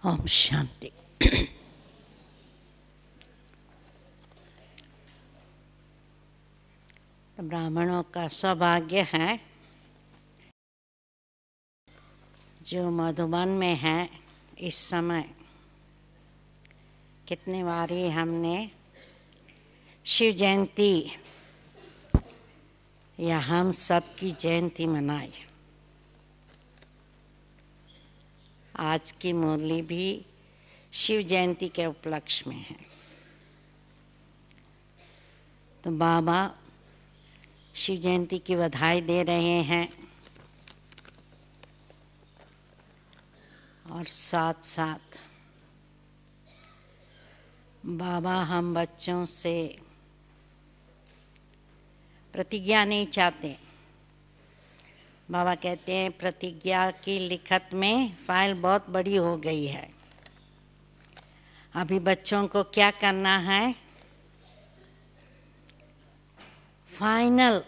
ओम शांति। तो ब्राह्मणों का सौभाग्य है जो मधुबन में है। इस समय कितनी बारी हमने शिव जयंती या हम सब की जयंती मनाई। आज की मुरली भी शिव जयंती के उपलक्ष्य में है। तो बाबा शिव जयंती की बधाई दे रहे हैं और साथ साथ बाबा हम बच्चों से प्रतिज्ञा नहीं चाहते। बाबा कहते हैं प्रतिज्ञा की लिखत में फाइल बहुत बड़ी हो गई है। अभी बच्चों को क्या करना है, फाइनल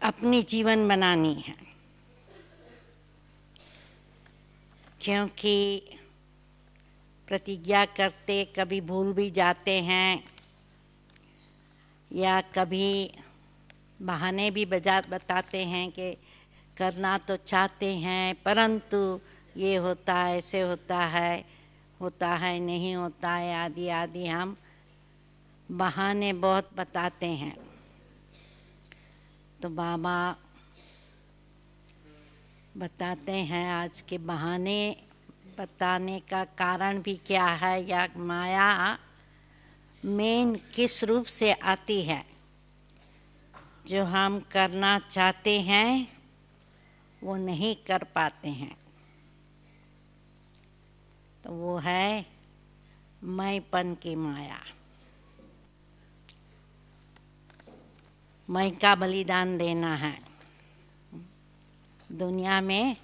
अपनी जीवन बनानी है। क्योंकि प्रतिज्ञा करते कभी भूल भी जाते हैं या कभी बहाने भी बताते हैं कि करना तो चाहते हैं परंतु ये होता है, ऐसे होता है नहीं होता है, आदि आदि हम बहाने बहुत बताते हैं। तो बाबा बताते हैं आज के बहाने बताने का कारण भी क्या है, या माया मेन किस रूप से आती है। जो हम करना चाहते हैं वो नहीं कर पाते हैं, तो वो है मैंपन की माया। मैं का बलिदान देना है। दुनिया में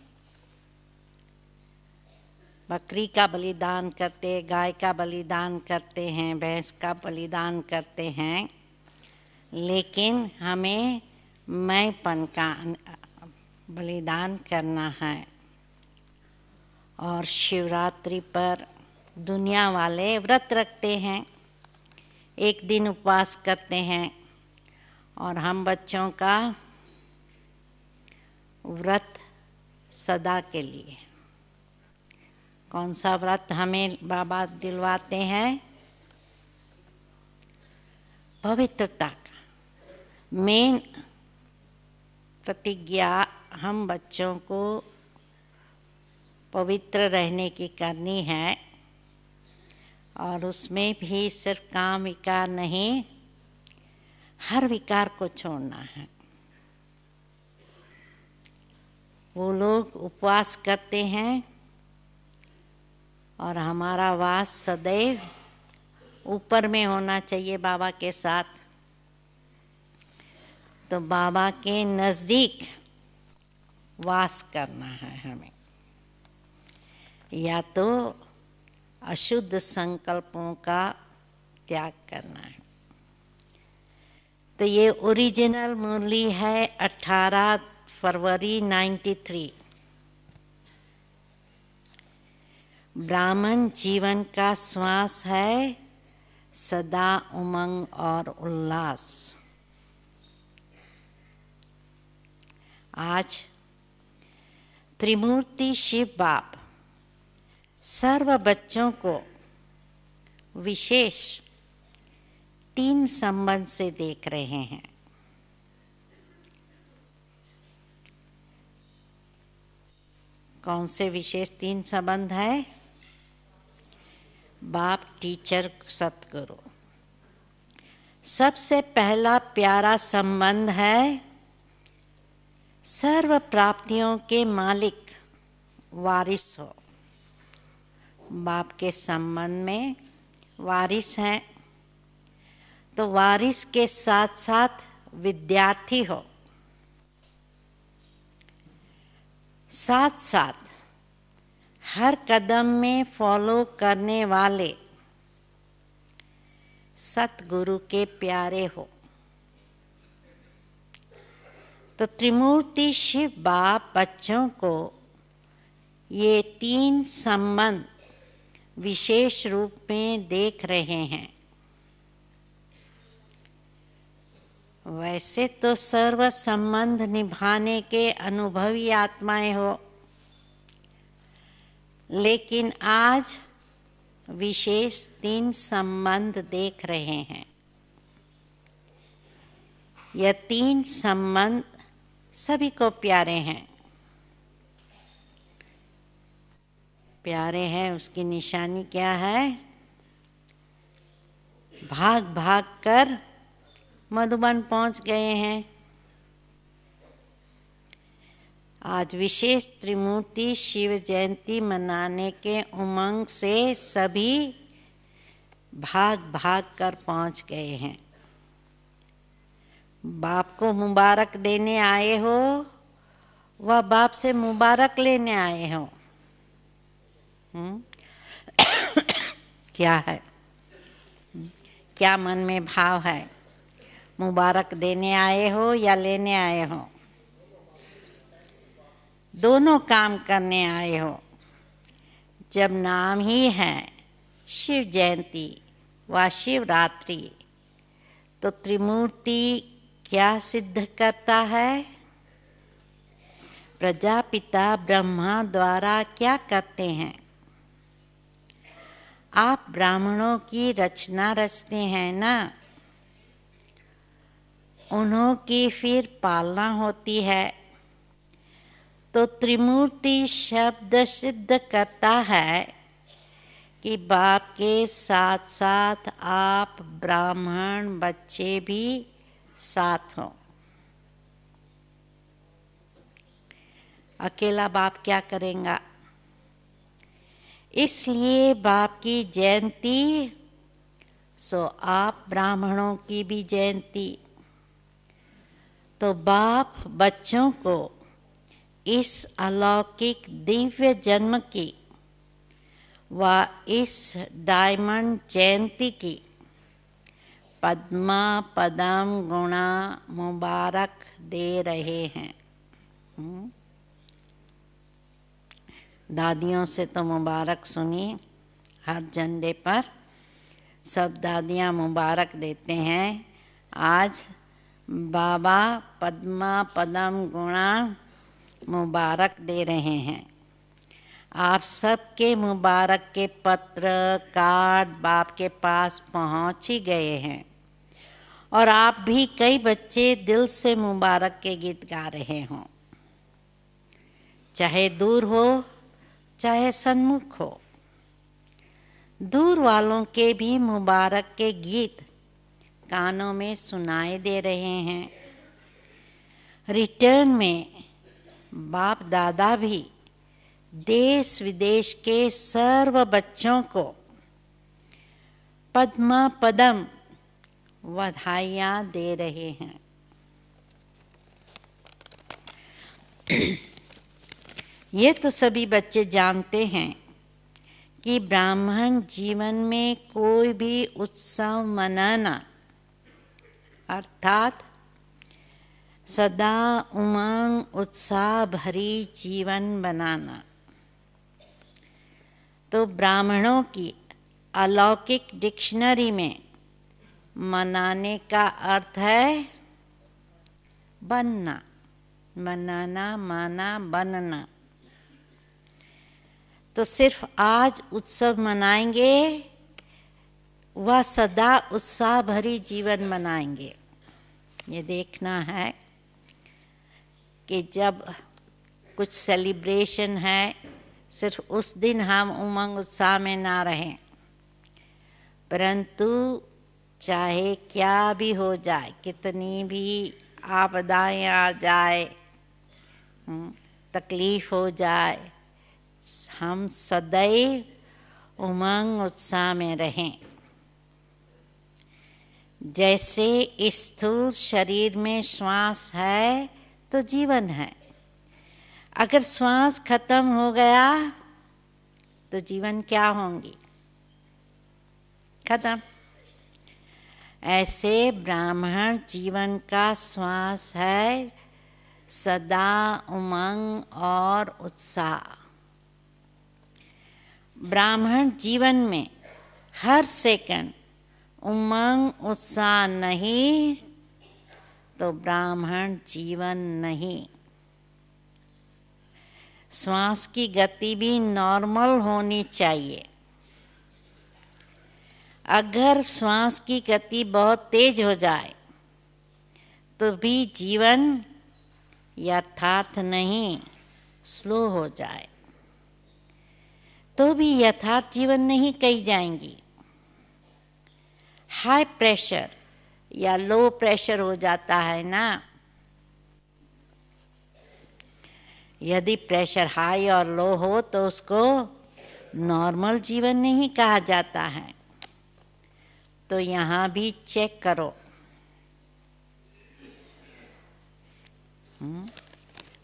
बकरी का बलिदान करते, गाय का बलिदान करते हैं, भैंस का बलिदान करते हैं, लेकिन हमें मैंपन का बलिदान करना है। और शिवरात्रि पर दुनिया वाले व्रत रखते हैं, एक दिन उपवास करते हैं, और हम बच्चों का व्रत सदा के लिए। कौन सा व्रत हमें बाबा दिलवाते हैं? पवित्रता का। मेन प्रतिज्ञा हम बच्चों को पवित्र रहने की करनी है, और उसमें भी सिर्फ काम विकार नहीं, हर विकार को छोड़ना है। वो लोग उपवास करते हैं और हमारा वास सदैव ऊपर में होना चाहिए बाबा के साथ। तो बाबा के नज़दीक वास करना है हमें, या तो अशुद्ध संकल्पों का त्याग करना है। तो ये ओरिजिनल मुरली है 18 फरवरी 93। ब्राह्मण जीवन का श्वास है, सदा उमंग और उल्लास। आज त्रिमूर्ति शिव बाप सर्व बच्चों को विशेष 3 संबंध से देख रहे हैं। कौन से विशेष 3 संबंध है? बाप, टीचर, सतगुरु। सबसे पहला प्यारा संबंध है सर्व प्राप्तियों के मालिक वारिस हो। बाप के संबंध में वारिस हैं, तो वारिस के साथ साथ विद्यार्थी हो, साथ साथ हर कदम में फॉलो करने वाले सतगुरु के प्यारे हो। तो त्रिमूर्ति शिव बाप बच्चों को ये 3 संबंध विशेष रूप में देख रहे हैं। वैसे तो सर्व संबंध निभाने के अनुभवी आत्माएं हो, लेकिन आज विशेष 3 संबंध देख रहे हैं। यह 3 संबंध सभी को प्यारे हैं। प्यारे हैं उसकी निशानी क्या है? भाग भाग कर मधुबन पहुंच गए हैं। आज विशेष त्रिमूर्ति शिव जयंती मनाने के उमंग से सभी भाग भाग कर पहुंच गए हैं। बाप को मुबारक देने आए हो, वह बाप से मुबारक लेने आए हो। क्या है? क्या मन में भाव है? मुबारक देने आए हो या लेने आए हो? दोनों काम करने आए हो। जब नाम ही है शिव जयंती व शिवरात्रि, तो त्रिमूर्ति क्या सिद्ध करता है? प्रजापिता ब्रह्मा द्वारा क्या करते हैं? आप ब्राह्मणों की रचना रचते हैं ना, उन्हों की फिर पालना होती है। तो त्रिमूर्ति शब्द सिद्ध करता है कि बाप के साथ साथ आप ब्राह्मण बच्चे भी साथ हो। अकेला बाप क्या करेगा? इसलिए बाप की जयंती सो आप ब्राह्मणों की भी जयंती। तो बाप बच्चों को इस अलौकिक दिव्य जन्म की व इस डायमंड जयंती की पद्मा पदम गुणा मुबारक दे रहे हैं। दादियों से तो मुबारक सुनी, हर झंडे पर सब दादियाँ मुबारक देते हैं। आज बाबा पद्मा पदम गुणा मुबारक दे रहे हैं। आप सबके मुबारक के पत्र कार्ड बाप के पास पहुंच ही गए हैं, और आप भी कई बच्चे दिल से मुबारक के गीत गा रहे हों। चाहे दूर हो चाहे सन्मुख हो, दूर वालों के भी मुबारक के गीत कानों में सुनाई दे रहे हैं। रिटर्न में बाप दादा भी देश विदेश के सर्व बच्चों को पद्मा पदम बधाइयाँ दे रहे हैं। ये तो सभी बच्चे जानते हैं कि ब्राह्मण जीवन में कोई भी उत्सव मनाना अर्थात सदा उमंग उत्साह भरी जीवन बनाना, तो ब्राह्मणों की अलौकिक डिक्शनरी में मनाने का अर्थ है बनना, मनाना माना बनना। तो सिर्फ आज उत्सव मनाएंगे व सदा उत्साह भरी जीवन मनाएंगे। ये देखना है कि जब कुछ सेलिब्रेशन है, सिर्फ उस दिन हम उमंग उत्साह में ना रहें, परंतु चाहे क्या भी हो जाए, कितनी भी आपदाएं आ जाए, तकलीफ हो जाए, हम सदैव उमंग उत्साह में रहें। जैसे स्थूल शरीर में श्वास है तो जीवन है, अगर श्वास खत्म हो गया तो जीवन क्या होंगी? खत्म। ऐसे ब्राह्मण जीवन का श्वास है, सदा उमंग और उत्साह। ब्राह्मण जीवन में हर सेकंड उमंग उत्साह नहीं तो ब्राह्मण जीवन नहीं। श्वास की गति भी नॉर्मल होनी चाहिए। अगर श्वास की गति बहुत तेज हो जाए तो भी जीवन यथार्थ नहीं, स्लो हो जाए तो भी यथार्थ जीवन नहीं कही जाएंगी। हाई प्रेशर या लो प्रेशर हो जाता है ना। यदि प्रेशर हाई और लो हो तो उसको नॉर्मल जीवन नहीं कहा जाता है। तो यहाँ भी चेक करो।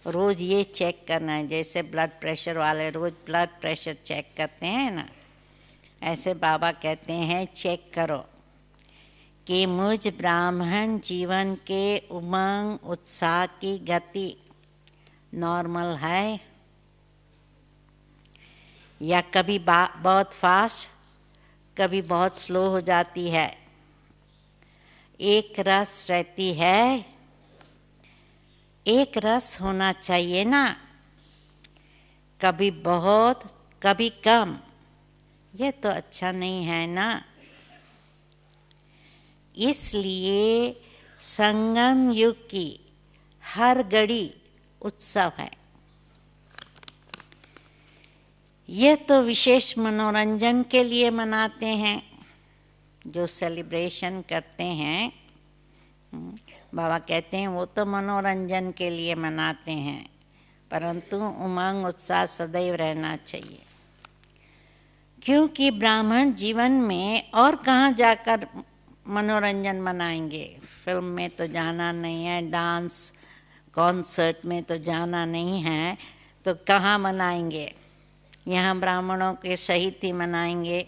रोज ये चेक करना है, जैसे ब्लड प्रेशर वाले रोज ब्लड प्रेशर चेक करते हैं ना, ऐसे बाबा कहते हैं चेक करो कि मुझ ब्राह्मण जीवन के उमंग उत्साह की गति नॉर्मल है या कभी बहुत फास्ट, कभी बहुत स्लो हो जाती है। एक रस रहती है, एक रस होना चाहिए ना, कभी बहुत कभी कम, ये तो अच्छा नहीं है ना। इसलिए संगम युग की हर घड़ी उत्सव है। यह तो विशेष मनोरंजन के लिए मनाते हैं, जो सेलिब्रेशन करते हैं। बाबा कहते हैं वो तो मनोरंजन के लिए मनाते हैं, परंतु उमंग उत्साह सदैव रहना चाहिए। क्योंकि ब्राह्मण जीवन में और कहाँ जाकर मनोरंजन मनाएंगे। फिल्म में तो जाना नहीं है, डांस कॉन्सर्ट में तो जाना नहीं है, तो कहाँ मनाएंगे। यहाँ ब्राह्मणों के सहित ही मनाएंगे।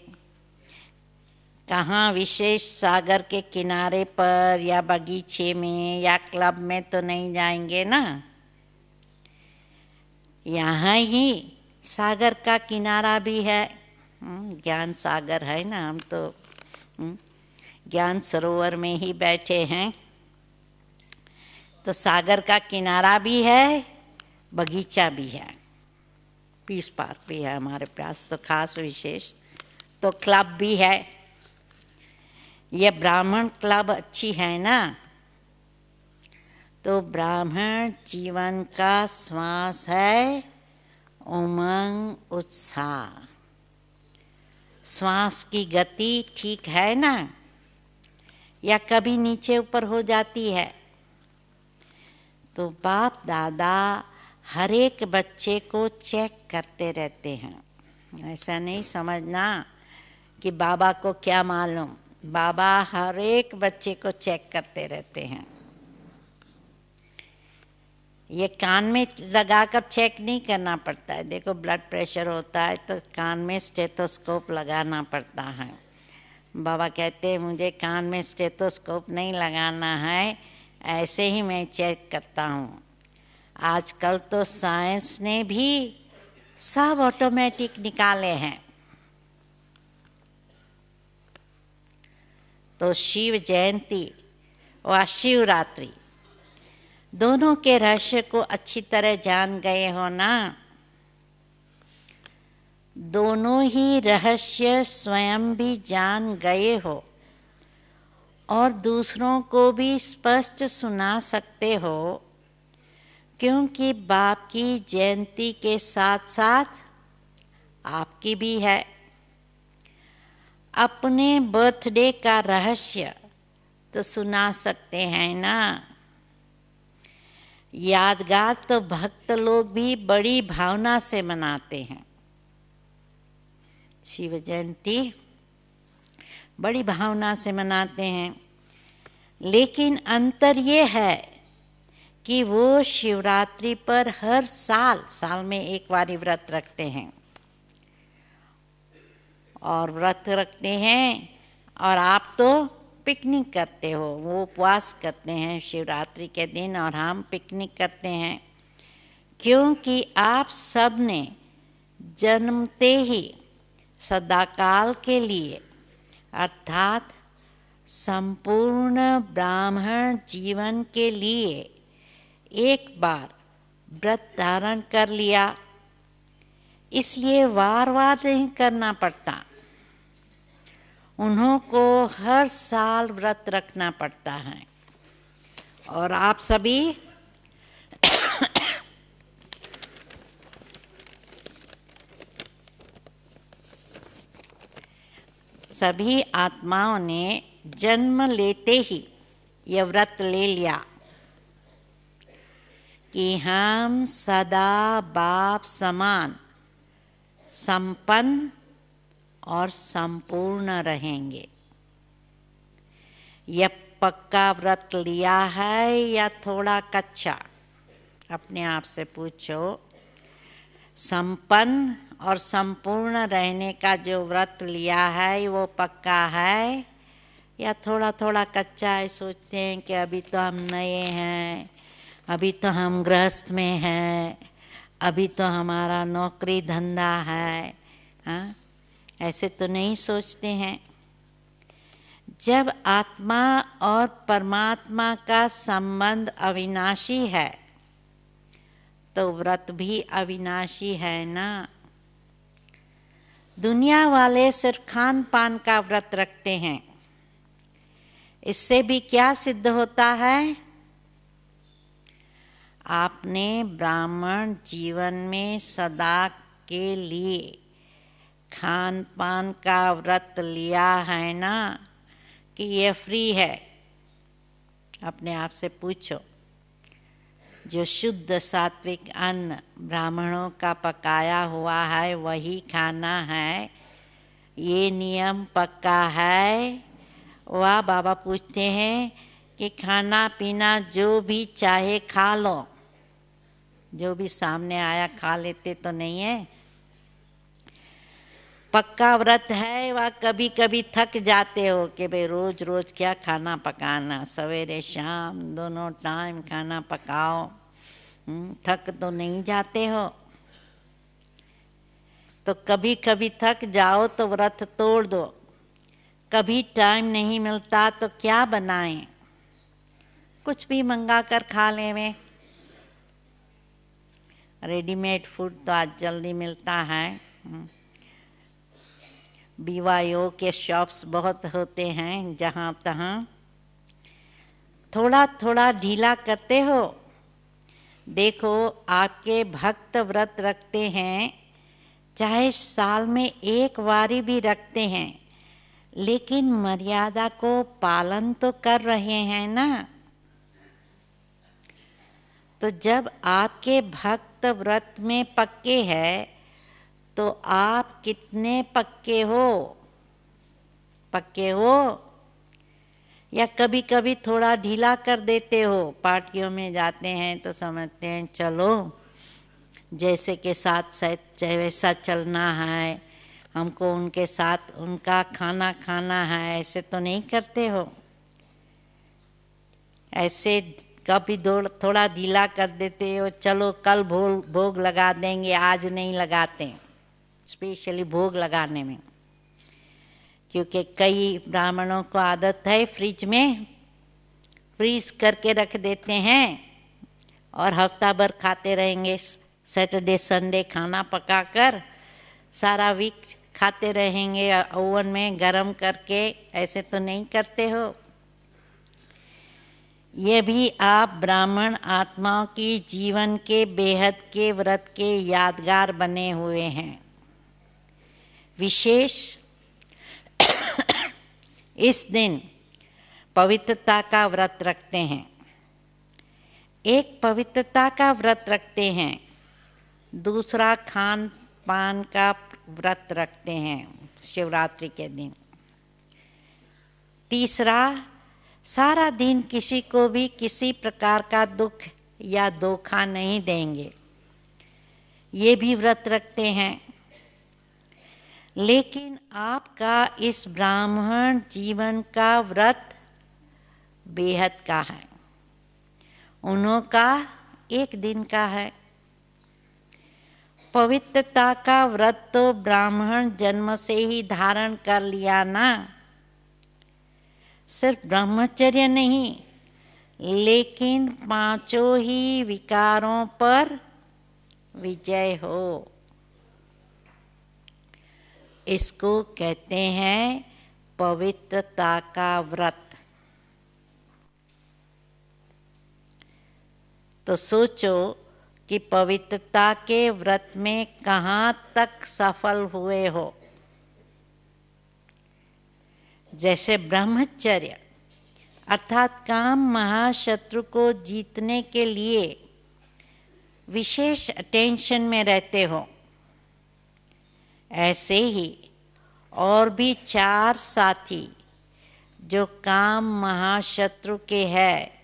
कहाँ विशेष सागर के किनारे पर या बगीचे में या क्लब में तो नहीं जाएंगे ना। यहाँ ही सागर का किनारा भी है, ज्ञान सागर है ना। हम तो ज्ञान सरोवर में ही बैठे हैं, तो सागर का किनारा भी है, बगीचा भी है, पीस पार्क भी है हमारे पास, तो खास विशेष तो क्लब भी है। ये ब्राह्मण क्लब अच्छी है ना। तो ब्राह्मण जीवन का श्वास है उमंग उत्साह। श्वास की गति ठीक है ना, या कभी नीचे ऊपर हो जाती है। तो बाप दादा हर एक बच्चे को चेक करते रहते हैं। ऐसा नहीं समझना कि बाबा को क्या मालूम। बाबा हर एक बच्चे को चेक करते रहते हैं। ये कान में लगाकर चेक नहीं करना पड़ता है। देखो ब्लड प्रेशर होता है तो कान में स्टेथोस्कोप लगाना पड़ता है। बाबा कहते हैं मुझे कान में स्टेथोस्कोप नहीं लगाना है, ऐसे ही मैं चेक करता हूँ। आजकल तो साइंस ने भी सब ऑटोमेटिक निकाले हैं। तो शिव जयंती व शिवरात्रि दोनों के रहस्य को अच्छी तरह जान गए हो ना। दोनों ही रहस्य स्वयं भी जान गए हो और दूसरों को भी स्पष्ट सुना सकते हो, क्योंकि बाप की जयंती के साथ साथ आपकी भी है। अपने बर्थडे का रहस्य तो सुना सकते हैं ना। यादगार तो भक्त लोग भी बड़ी भावना से मनाते हैं। शिव जयंती बड़ी भावना से मनाते हैं, लेकिन अंतर ये है कि वो शिवरात्रि पर हर साल में एक बारी व्रत रखते हैं और व्रत रखते हैं, और आप तो पिकनिक करते हो। वो उपवास करते हैं शिवरात्रि के दिन और हम पिकनिक करते हैं, क्योंकि आप सब ने जन्मते ही सदाकाल के लिए अर्थात संपूर्ण ब्राह्मण जीवन के लिए एक बार व्रत धारण कर लिया, इसलिए बार बार नहीं करना पड़ता। उन्हों को हर साल व्रत रखना पड़ता है। और आप सभी आत्माओं ने जन्म लेते ही यह व्रत ले लिया कि हम सदा बाप समान संपन्न और संपूर्ण रहेंगे। यह पक्का व्रत लिया है या थोड़ा कच्चा? अपने आप से पूछो। संपन्न और संपूर्ण रहने का जो व्रत लिया है वो पक्का है या थोड़ा थोड़ा कच्चा है? सोचते हैं कि अभी तो हम नए हैं, अभी तो हम गृहस्थ में हैं, अभी तो हमारा नौकरी धंधा है। हाँ, ऐसे तो नहीं सोचते हैं। जब आत्मा और परमात्मा का संबंध अविनाशी है तो व्रत भी अविनाशी है ना। दुनिया वाले सिर्फ खान पान का व्रत रखते हैं, इससे भी क्या सिद्ध होता है? आपने ब्राह्मण जीवन में सदा के लिए खान पान का व्रत लिया है ना, कि यह फ्री है? अपने आप से पूछो। जो शुद्ध सात्विक अन्न ब्राह्मणों का पकाया हुआ है वही खाना है, ये नियम पक्का है? वह बाबा पूछते हैं कि खाना पीना जो भी चाहे खा लो, जो भी सामने आया खा लेते तो नहीं है। पक्का व्रत है वह कभी कभी थक जाते हो कि भाई रोज रोज क्या खाना पकाना, सवेरे शाम दोनों टाइम खाना पकाओ। थक तो नहीं जाते हो? तो कभी कभी थक जाओ तो व्रत तोड़ दो। कभी टाइम नहीं मिलता तो क्या बनाएं? कुछ भी मंगा कर खा लें। रेडीमेड फूड तो आज जल्दी मिलता है। BYO के शॉप्स बहुत होते हैं जहाँ तहाँ। थोड़ा थोड़ा ढीला करते हो। देखो आपके भक्त व्रत रखते हैं, चाहे साल में एक बारी भी रखते हैं, लेकिन मर्यादा को पालन तो कर रहे हैं ना। तो जब आपके भक्त व्रत में पक्के हैं तो आप कितने पक्के हो? पक्के हो या कभी कभी थोड़ा ढीला कर देते हो? पार्टियों में जाते हैं तो समझते हैं चलो जैसे के साथ वैसा चलना है, हमको उनके साथ उनका खाना खाना है, ऐसे तो नहीं करते हो। ऐसे कभी थोड़ा ढीला कर देते हो, चलो कल भोग लगा देंगे, आज नहीं लगाते, स्पेशली भोग लगाने में। क्योंकि कई ब्राह्मणों को आदत है फ्रिज में फ्रीज करके रख देते हैं और हफ्ता भर खाते रहेंगे। सैटरडे संडे खाना पकाकर सारा वीक खाते रहेंगे ओवन में गरम करके। ऐसे तो नहीं करते हो। ये भी आप ब्राह्मण आत्माओं की जीवन के बेहद के व्रत के यादगार बने हुए हैं। विशेष इस दिन पवित्रता का व्रत रखते हैं। एक पवित्रता का व्रत रखते हैं, दूसरा खान पान का व्रत रखते हैं शिवरात्रि के दिन, तीसरा सारा दिन किसी को भी किसी प्रकार का दुख या धोखा नहीं देंगे, ये भी व्रत रखते हैं। लेकिन आपका इस ब्राह्मण जीवन का व्रत बेहद का है, उन्हों का एक दिन का है। पवित्रता का व्रत तो ब्राह्मण जन्म से ही धारण कर लिया ना। सिर्फ ब्रह्मचर्य नहीं, लेकिन पांचों ही विकारों पर विजय हो, इसको कहते हैं पवित्रता का व्रत। तो सोचो कि पवित्रता के व्रत में कहाँ तक सफल हुए हो। जैसे ब्रह्मचर्य अर्थात काम महाशत्रु को जीतने के लिए विशेष अटेंशन में रहते हो, ऐसे ही और भी 4 साथी जो काम महाशत्रु के हैं,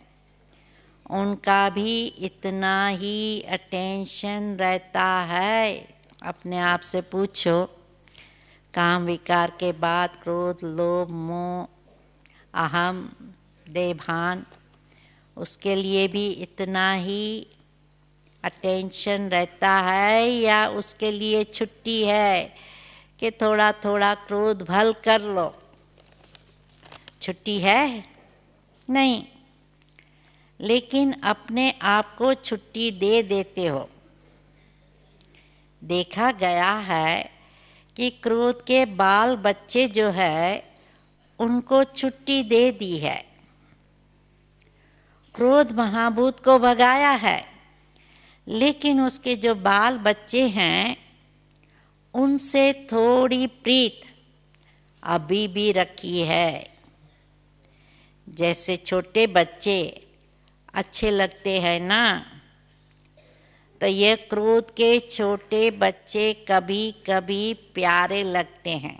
उनका भी इतना ही अटेंशन रहता है। अपने आप से पूछो, काम विकार के बाद क्रोध, लोभ, मोह, अहम, देभान, उसके लिए भी इतना ही अटेंशन रहता है या उसके लिए छुट्टी है कि थोड़ा थोड़ा क्रोध भल कर लो? छुट्टी है? नहीं। लेकिन अपने आप को छुट्टी दे देते हो। देखा गया है कि क्रोध के बाल बच्चे जो है उनको छुट्टी दे दी है। क्रोध महाभूत को भगाया है, लेकिन उसके जो बाल बच्चे हैं उनसे थोड़ी प्रीत अभी भी रखी है। जैसे छोटे बच्चे अच्छे लगते हैं ना, तो ये क्रोध के छोटे बच्चे कभी कभी प्यारे लगते हैं।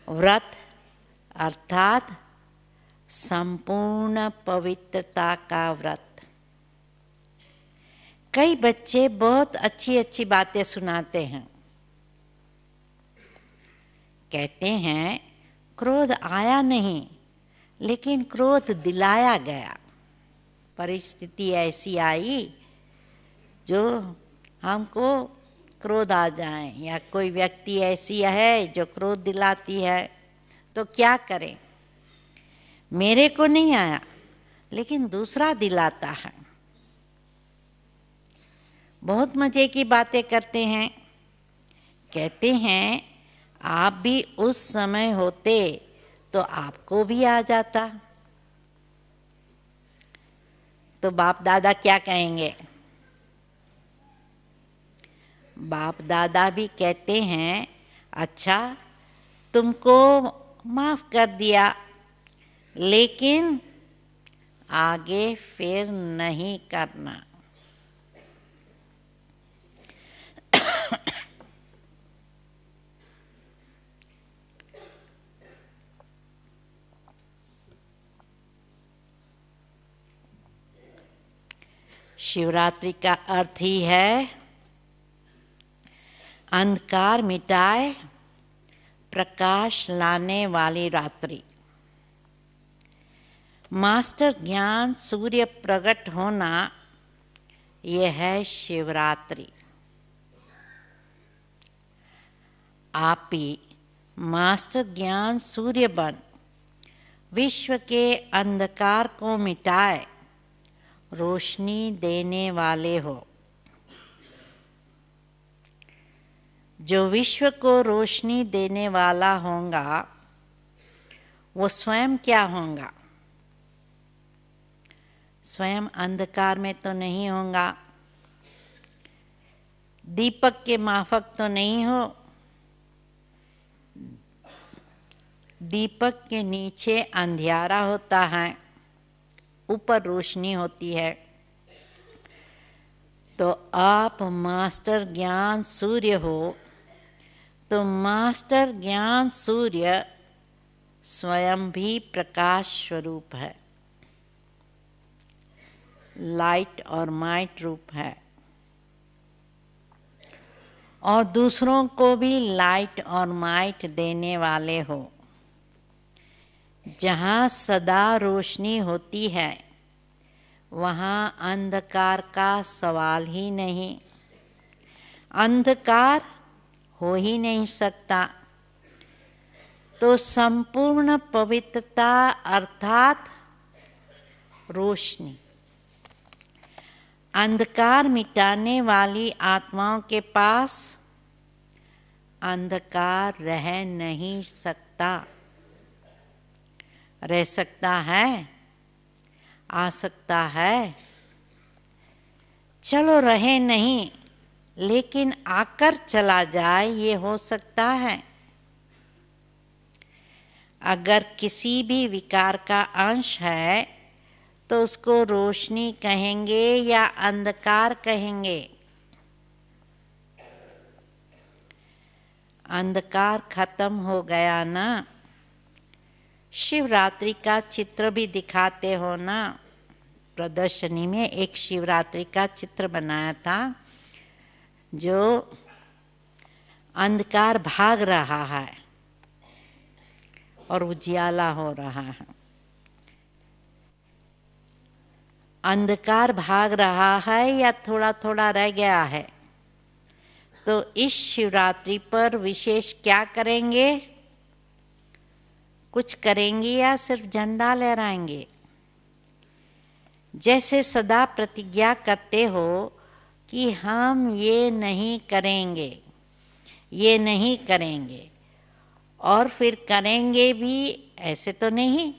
व्रत अर्थात संपूर्ण पवित्रता का व्रत। कई बच्चे बहुत अच्छी अच्छी बातें सुनाते हैं। कहते हैं क्रोध आया नहीं, लेकिन क्रोध दिलाया गया। परिस्थिति ऐसी आई जो हमको क्रोध आ जाए, या कोई व्यक्ति ऐसी है जो क्रोध दिलाती है, तो क्या करें? मेरे को नहीं आया, लेकिन दूसरा दिलाता है। बहुत मजे की बातें करते हैं। कहते हैं आप भी उस समय होते तो आपको भी आ जाता। तो बाप दादा क्या कहेंगे? बाप दादा भी कहते हैं अच्छा तुमको माफ कर दिया, लेकिन आगे फिर नहीं करना। शिवरात्रि का अर्थ ही है अंधकार मिटाए प्रकाश लाने वाली रात्रि। मास्टर ज्ञान सूर्य प्रकट होना, यह है शिवरात्रि। आप ही मास्टर ज्ञान सूर्य बन विश्व के अंधकार को मिटाए रोशनी देने वाले हो। जो विश्व को रोशनी देने वाला होगा वो स्वयं क्या होगा? स्वयं अंधकार में तो नहीं होगा, दीपक के माफक तो नहीं हो। दीपक के नीचे अंधियारा होता है, ऊपर रोशनी होती है। तो आप मास्टर ज्ञान सूर्य हो, तो मास्टर ज्ञान सूर्य स्वयं भी प्रकाश स्वरूप है, लाइट और माइट रूप है, और दूसरों को भी लाइट और माइट देने वाले हो। जहाँ सदा रोशनी होती है वहाँ अंधकार का सवाल ही नहीं, अंधकार हो ही नहीं सकता। तो संपूर्ण पवित्रता अर्थात रोशनी, अंधकार मिटाने वाली आत्माओं के पास अंधकार रह नहीं सकता। रह सकता है, आ सकता है, चलो रहे नहीं, लेकिन आकर चला जाए ये हो सकता है। अगर किसी भी विकार का अंश है तो उसको रोशनी कहेंगे या अंधकार कहेंगे? अंधकार खत्म हो गया ना। शिवरात्रि का चित्र भी दिखाते हो ना, प्रदर्शनी में एक शिवरात्रि का चित्र बनाया था जो अंधकार भाग रहा है और उजियाला हो रहा है। अंधकार भाग रहा है या थोड़ा थोड़ा रह गया है? तो इस शिवरात्रि पर विशेष क्या करेंगे? कुछ करेंगे या सिर्फ झंडा लहराएंगे? जैसे सदा प्रतिज्ञा करते हो कि हम ये नहीं करेंगे, ये नहीं करेंगे, और फिर करेंगे भी, ऐसे तो नहीं।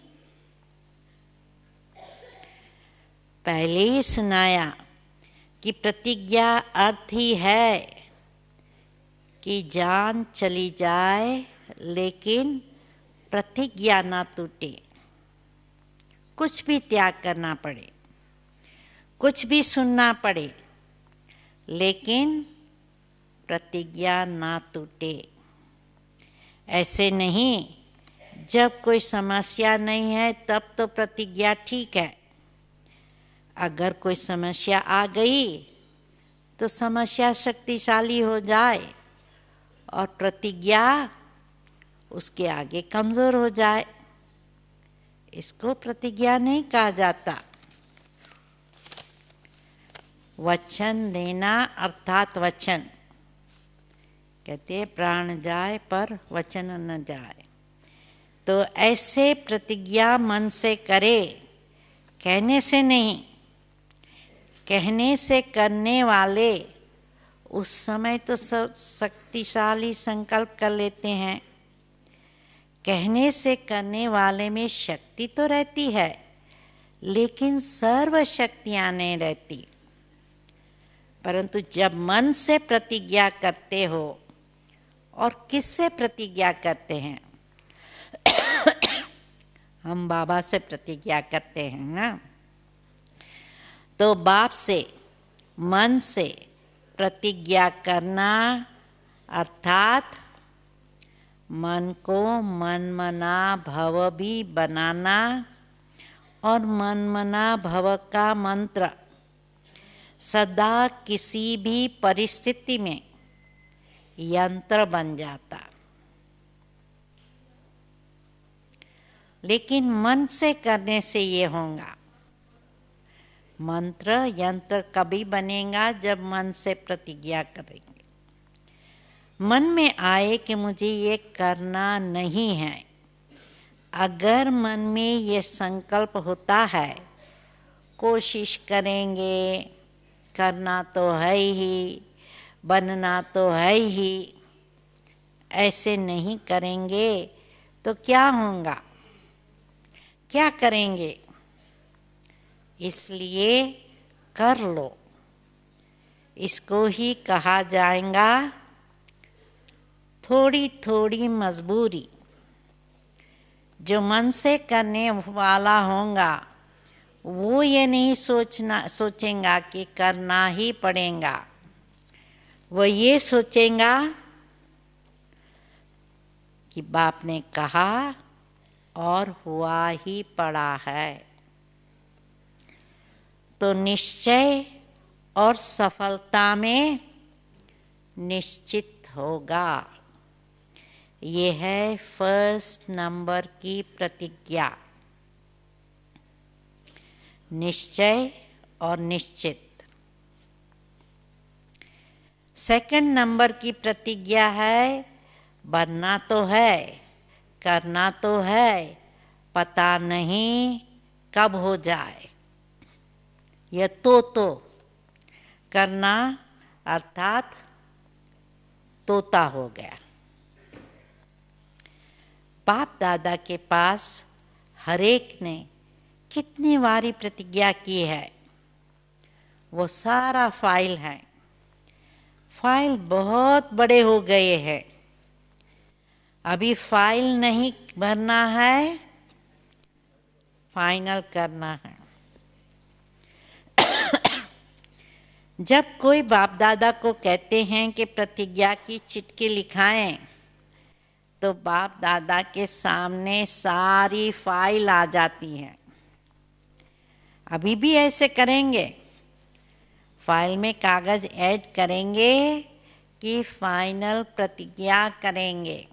पहले ही सुनाया कि प्रतिज्ञा अर्थ ही है कि जान चली जाए लेकिन प्रतिज्ञा ना टूटे। कुछ भी त्याग करना पड़े, कुछ भी सुनना पड़े, लेकिन प्रतिज्ञा ना टूटे। ऐसे नहीं, जब कोई समस्या नहीं है तब तो प्रतिज्ञा ठीक है। अगर कोई समस्या आ गई तो समस्या शक्तिशाली हो जाए और प्रतिज्ञा उसके आगे कमजोर हो जाए, इसको प्रतिज्ञा नहीं कहा जाता। वचन देना अर्थात वचन, कहते हैं प्राण जाए पर वचन न जाए। तो ऐसे प्रतिज्ञा मन से करे, कहने से नहीं। कहने से करने वाले उस समय तो शक्तिशाली संकल्प कर लेते हैं, कहने से करने वाले में शक्ति तो रहती है लेकिन सर्व शक्तियां नहीं रहती। परंतु जब मन से प्रतिज्ञा करते हो, और किससे प्रतिज्ञा करते हैं? हम बाबा से प्रतिज्ञा करते हैं ना। तो बाप से मन से प्रतिज्ञा करना अर्थात मन को मनमना भव भी बनाना, और मनमना भव का मंत्र सदा किसी भी परिस्थिति में यंत्र बन जाता। लेकिन मन से करने से ये होगा। मंत्र यंत्र कभी बनेगा जब मन से प्रतिज्ञा करेंगे। मन में आए कि मुझे ये करना नहीं है, अगर मन में ये संकल्प होता है कोशिश करेंगे, करना तो है ही, बनना तो है ही, ऐसे नहीं करेंगे तो क्या होगा? क्या करेंगे? इसलिए कर लो। इसको ही कहा जाएगा थोड़ी थोड़ी मजबूरी। जो मन से करने वाला होगा वो ये नहीं सोचेगा कि करना ही पड़ेगा, वो ये सोचेगा कि बाप ने कहा और हुआ ही पड़ा है। तो निश्चय और सफलता में निश्चित होगा। ये है फर्स्ट नंबर की प्रतिज्ञा। निश्चय और निश्चित। सेकंड नंबर की प्रतिज्ञा है बनना तो है, करना तो है, पता नहीं कब हो जाए। यह तो करना अर्थात तोता हो गया। बाप दादा के पास हरेक ने कितनी बारी प्रतिज्ञा की है, वो सारा फाइल है। फाइल बहुत बड़े हो गए हैं। अभी फाइल नहीं भरना है, फाइनल करना है। जब कोई बाप दादा को कहते हैं कि प्रतिज्ञा की चिट्ठी लिखाएं, तो बाप दादा के सामने सारी फाइल आ जाती है। अभी भी ऐसे करेंगे, फाइल में कागज ऐड करेंगे कि फाइनल प्रतिज्ञा करेंगे।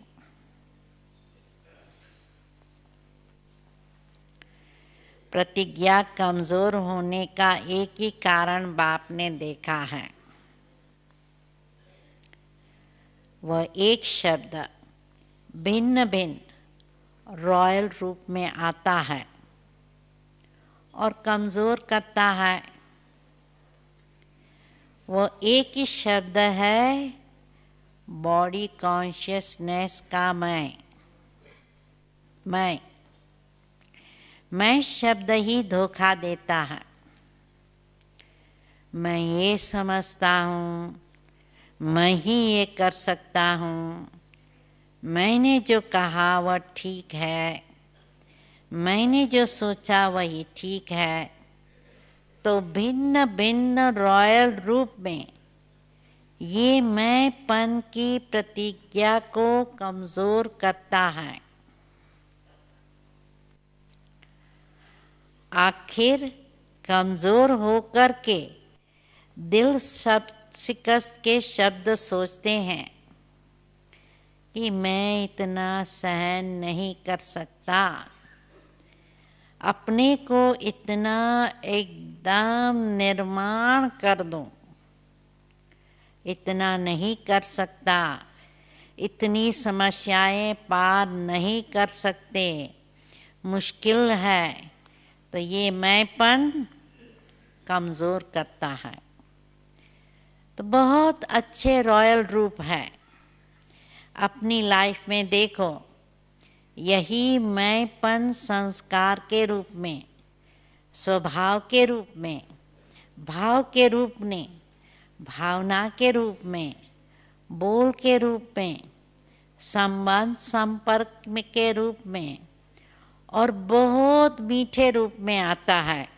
प्रतिज्ञा कमजोर होने का एक ही कारण बाप ने देखा है, वह एक शब्द भिन्न भिन्न रॉयल रूप में आता है और कमजोर करता है। वह एक ही शब्द है बॉडी कॉन्शियसनेस का मैं शब्द ही धोखा देता है। मैं ये समझता हूँ, मैं ही ये कर सकता हूँ, मैंने जो कहा वह ठीक है, मैंने जो सोचा वही ठीक है। तो भिन्न भिन्न रॉयल रूप में ये मैंपन की प्रतिज्ञा को कमजोर करता है। आखिर कमजोर होकर के दिल शिकस्त के शब्द सोचते हैं कि मैं इतना सहन नहीं कर सकता, अपने को इतना एकदम निर्माण कर दूं, इतना नहीं कर सकता, इतनी समस्याएं पार नहीं कर सकते, मुश्किल है। तो ये मैंपन कमजोर करता है। तो बहुत अच्छे रॉयल रूप है। अपनी लाइफ में देखो, यही मैंपन संस्कार के रूप में, स्वभाव के रूप में, भाव के रूप में, भावना के रूप में, बोल के रूप में, संबंध संपर्क के रूप में और बहुत मीठे रूप में आता है।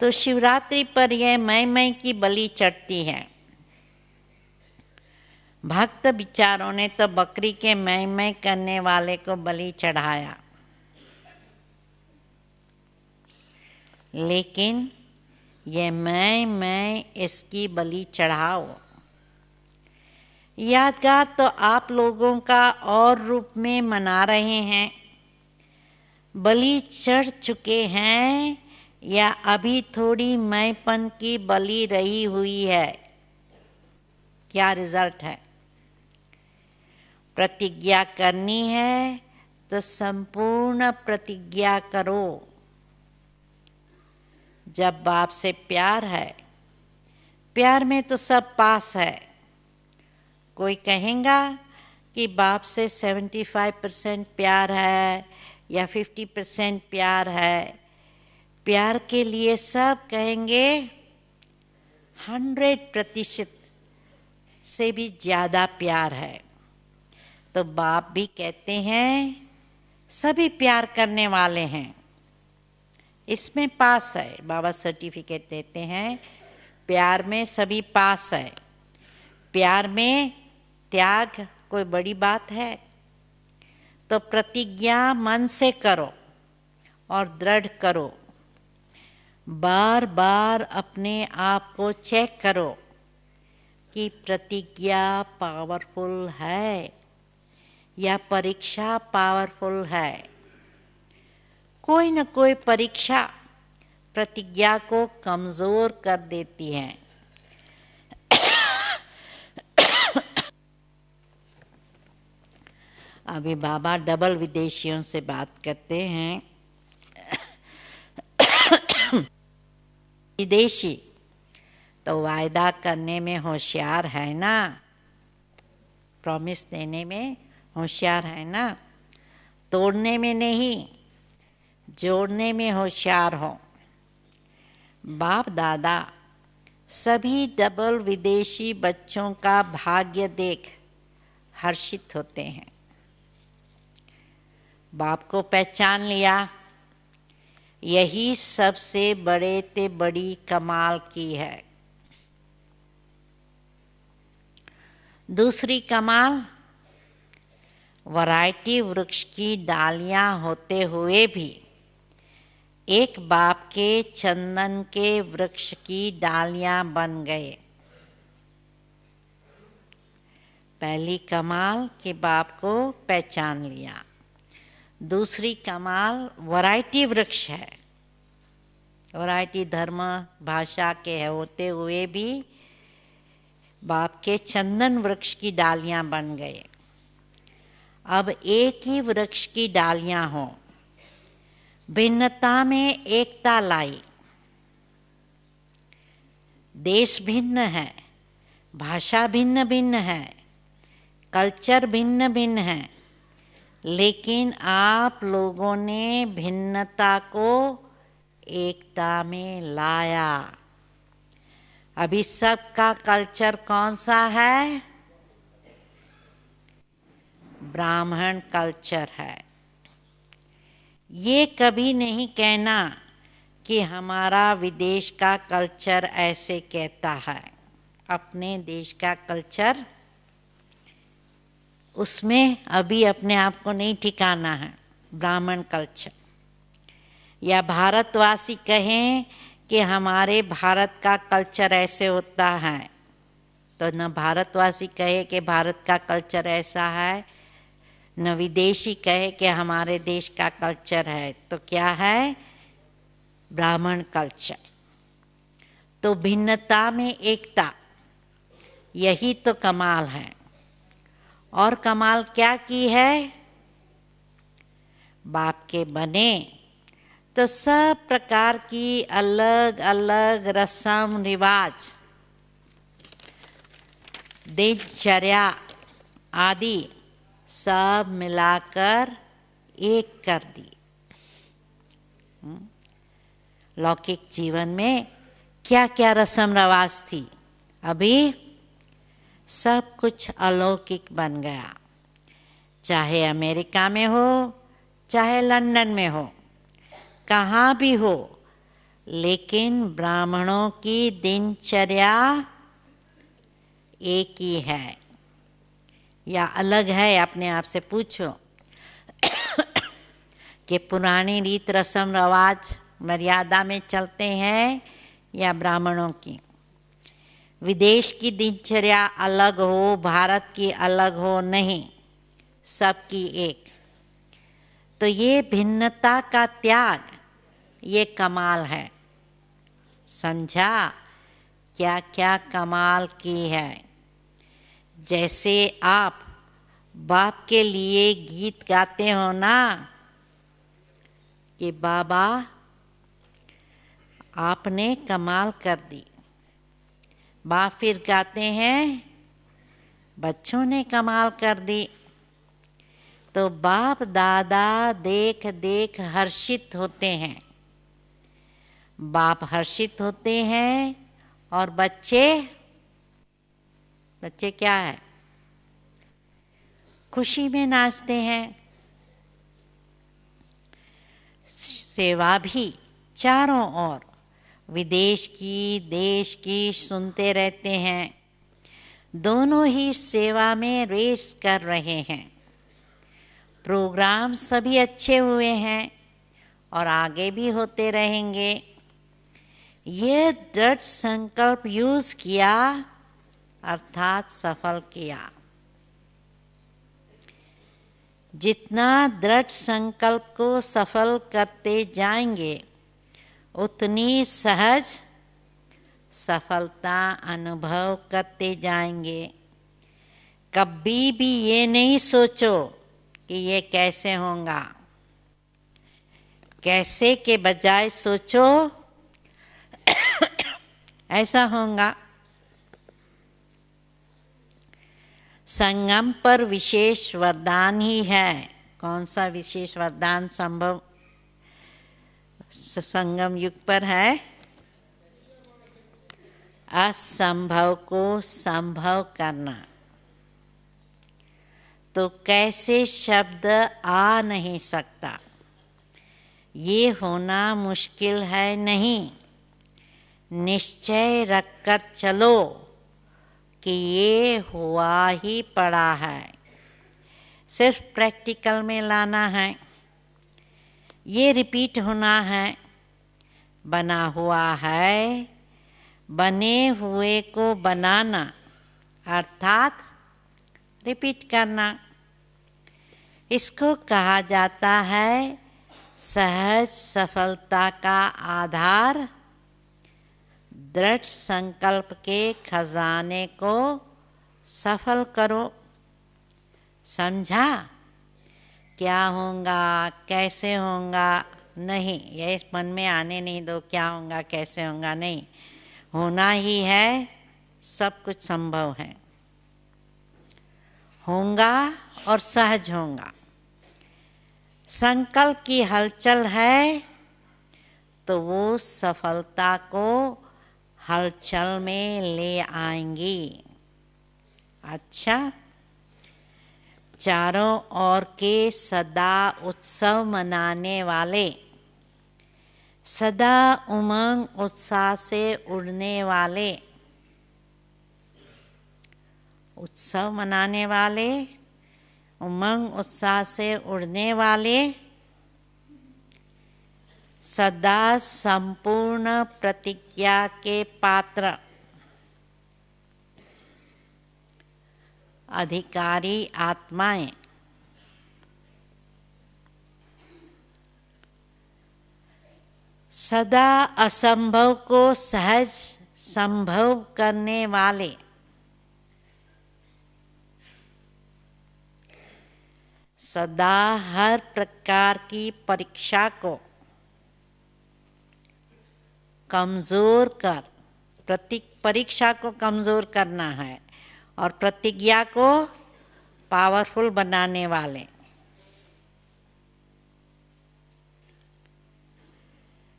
तो शिवरात्रि पर यह मैं की बलि चढ़ती है। भक्त विचारों ने तो बकरी के मैं करने वाले को बलि चढ़ाया, लेकिन ये मैं इसकी बलि चढ़ाओ। यादगार तो आप लोगों का और रूप में मना रहे हैं। बलि चढ़ चुके हैं या अभी थोड़ी मैंपन की बलि रही हुई है? क्या रिजल्ट है? प्रतिज्ञा करनी है तो संपूर्ण प्रतिज्ञा करो। जब बाप से प्यार है, प्यार में तो सब पास है। कोई कहेगा कि बाप से 75% प्यार है या 50% प्यार है। प्यार के लिए सब कहेंगे 100% से भी ज़्यादा प्यार है। तो बाप भी कहते हैं सभी प्यार करने वाले हैं, इसमें पास है। बाबा सर्टिफिकेट देते हैं, प्यार में सभी पास है। प्यार में त्याग कोई बड़ी बात है? तो प्रतिज्ञा मन से करो और दृढ़ करो। बार बार अपने आप को चेक करो कि प्रतिज्ञा पावरफुल है या परीक्षा पावरफुल है। कोई न कोई परीक्षा प्रतिज्ञा को कमजोर कर देती है। अभी बाबा डबल विदेशियों से बात करते हैं। विदेशी तो वायदा करने में होशियार है ना, प्रॉमिस देने में होशियार है ना, तोड़ने में नहीं, जोड़ने में होशियार हो। बाप दादा सभी डबल विदेशी बच्चों का भाग्य देख हर्षित होते हैं। बाप को पहचान लिया, यही सबसे बड़े ते बड़ी कमाल की है। दूसरी कमाल, वैरायटी वृक्ष की डालियां होते हुए भी एक बाप के चंदन के वृक्ष की डालियां बन गए। पहली कमाल के बाप को पहचान लिया। दूसरी कमाल वैरायटी वृक्ष है, वैरायटी धर्म भाषा के होते हुए भी बाप के चंदन वृक्ष की डालियां बन गए। अब एक ही वृक्ष की डालियां हो, भिन्नता में एकता लाई। देश भिन्न है, भाषा भिन्न भिन्न है, कल्चर भिन्न भिन्न है, लेकिन आप लोगों ने भिन्नता को एकता में लाया। अभी सबका कल्चर कौन सा है? ब्राह्मण कल्चर है। ये कभी नहीं कहना कि हमारा विदेश का कल्चर ऐसे कहता है। अपने देश का कल्चर, उसमें अभी अपने आप को नहीं ठिकाना है। ब्राह्मण कल्चर या भारतवासी कहें कि हमारे भारत का कल्चर ऐसे होता है, तो न भारतवासी कहे कि भारत का कल्चर ऐसा है, न विदेशी कहे कि हमारे देश का कल्चर है। तो क्या है? ब्राह्मण कल्चर। तो भिन्नता में एकता, यही तो कमाल है। और कमाल क्या की है? बाप के बने तो सब प्रकार की अलग अलग रस्म रिवाज, दिनचर्या आदि सब मिलाकर एक कर दी। लौकिक जीवन में क्या क्या रस्म रिवाज थी, अभी सब कुछ अलौकिक बन गया। चाहे अमेरिका में हो, चाहे लंदन में हो, कहाँ भी हो, लेकिन ब्राह्मणों की दिनचर्या एक ही है या अलग है? अपने आप से पूछो कि पुरानी रीत रस्म रिवाज मर्यादा में चलते हैं या ब्राह्मणों की? विदेश की दिनचर्या अलग हो, भारत की अलग हो, नहीं, सबकी एक। तो ये भिन्नता का त्याग, ये कमाल है। समझा क्या क्या कमाल की है? जैसे आप बाप के लिए गीत गाते हो ना कि बाबा आपने कमाल कर दी, बाप फिर गाते हैं बच्चों ने कमाल कर दी। तो बाप दादा देख देख हर्षित होते हैं, बाप हर्षित होते हैं और बच्चे क्या है? खुशी में नाचते हैं। सेवा भी चारों ओर, विदेश की देश की सुनते रहते हैं। दोनों ही सेवा में रेस कर रहे हैं। प्रोग्राम सभी अच्छे हुए हैं और आगे भी होते रहेंगे। ये दृढ़ संकल्प यूज किया अर्थात सफल किया। जितना दृढ़ संकल्प को सफल करते जाएंगे उतनी सहज सफलता अनुभव करते जाएंगे। कभी भी ये नहीं सोचो कि ये कैसे होगा, कैसे के बजाय सोचो ऐसा होगा। संगम पर विशेष वरदान ही है। कौन सा विशेष वरदान संभव संगम युग पर है? असंभव को संभव करना। तो कैसे शब्द आ नहीं सकता, ये होना मुश्किल है नहीं। निश्चय रखकर चलो कि ये हुआ ही पड़ा है, सिर्फ प्रैक्टिकल में लाना है। ये रिपीट होना है। बना हुआ है, बने हुए को बनाना अर्थात रिपीट करना। इसको कहा जाता है सहज सफलता का आधार। दृढ़ संकल्प के खजाने को सफल करो। समझा? क्या होगा, कैसे होगा नहीं, ये मन में आने नहीं दो। क्या होगा, कैसे होगा नहीं, होना ही है। सब कुछ संभव है, होगा और सहज होगा। संकल्प की हलचल है तो वो सफलता को हलचल में ले आएंगी। अच्छा, चारों ओर के सदा उत्सव मनाने वाले, सदा उमंग उत्साह से उड़ने वाले, उत्सव मनाने वाले, उमंग उत्साह से उड़ने वाले, सदा संपूर्ण प्रतिज्ञा के पात्र, अधिकारी आत्माएं, सदा असंभव को सहज संभव करने वाले, सदा हर प्रकार की परीक्षा को कमजोर कर, परीक्षा को कमजोर करना है और प्रतिज्ञा को पावरफुल बनाने वाले,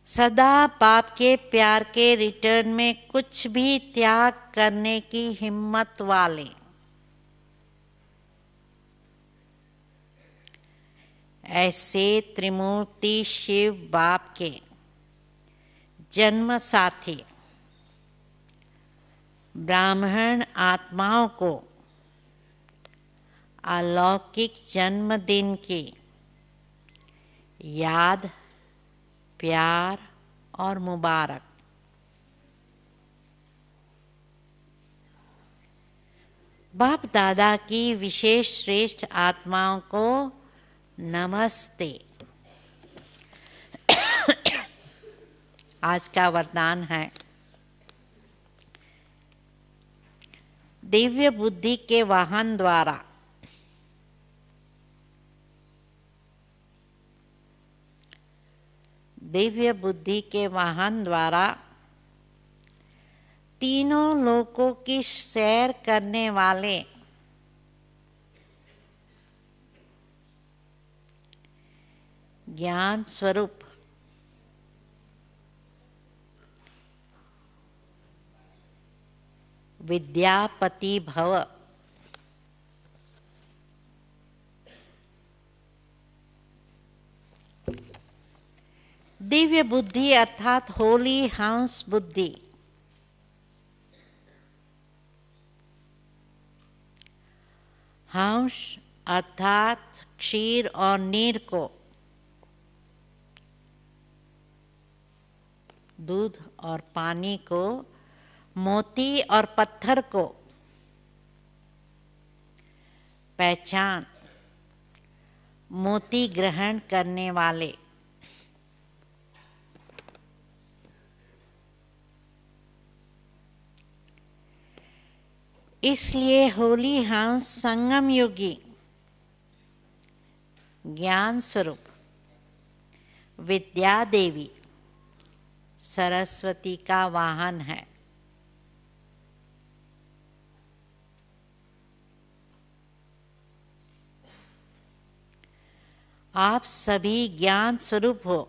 सदा बाप के प्यार के रिटर्न में कुछ भी त्याग करने की हिम्मत वाले, ऐसे त्रिमूर्ति शिव बाप के जन्म साथी ब्राह्मण आत्माओं को अलौकिक जन्मदिन की याद, प्यार और मुबारक। बाप दादा की विशेष श्रेष्ठ आत्माओं को नमस्ते। आज का वरदान है दिव्य बुद्धि के वाहन द्वारा दिव्य बुद्धि के वाहन द्वारा तीनों लोकों की सैर करने वाले ज्ञान स्वरूप विद्यापति भव। दिव्य बुद्धि अर्थात होली हंस बुद्धि, हंस अर्थात क्षीर और नीर को, दूध और पानी को, मोती और पत्थर को पहचान मोती ग्रहण करने वाले। इसलिए होली हंस संगम युगी ज्ञान स्वरूप विद्या देवी सरस्वती का वाहन है। आप सभी ज्ञान स्वरूप हो,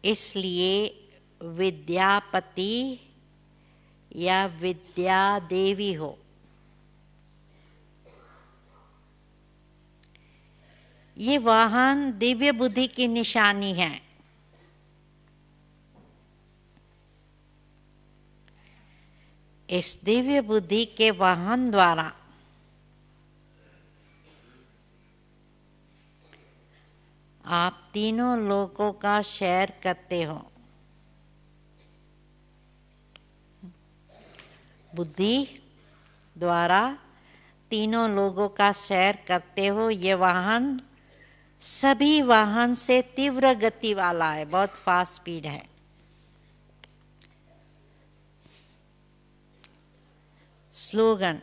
इसलिए विद्यापति या विद्या देवी हो। ये वाहन दिव्य बुद्धि की निशानी है। इस दिव्य बुद्धि के वाहन द्वारा आप तीनों लोगों का शेयर करते हो। बुद्धि द्वारा तीनों लोगों का शेयर करते हो। ये वाहन सभी वाहन से तीव्र गति वाला है, बहुत फास्ट स्पीड है। स्लोगन: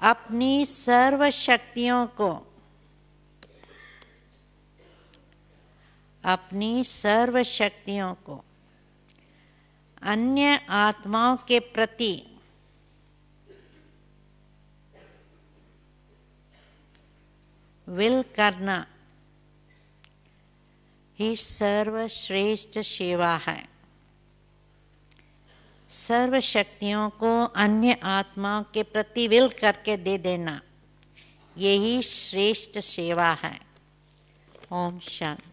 अपनी सर्व शक्तियों को अन्य आत्माओं के प्रति विल करना ही सर्वश्रेष्ठ सेवा है। सर्व शक्तियों को अन्य आत्माओं के प्रति विल करके दे देना, यही श्रेष्ठ सेवा है। ओम शांति।